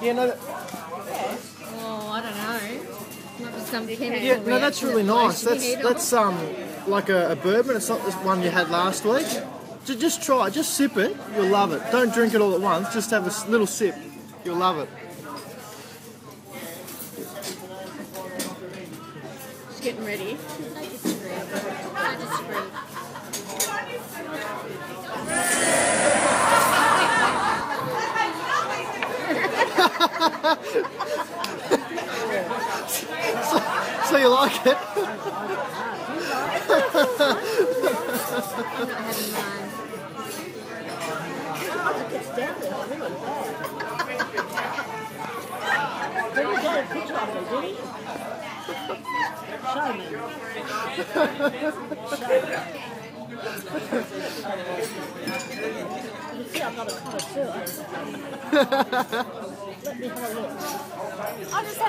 Yeah, no, Oh, I don't know. Might be some chemical yeah, no, that's really nice. reaction. That's like a bourbon. It's not the one you had last week. Just try it. Just sip it. You'll love it. Don't drink it all at once. Just have a little sip. You'll love it. Just getting ready. Don't disagree. Don't disagree. So you like it? I'm not having mine. It's down there, really bad. Did he get a picture of it, did he? Show me. Show me. You see, I'm not a connoisseur. Let me have a look. I just had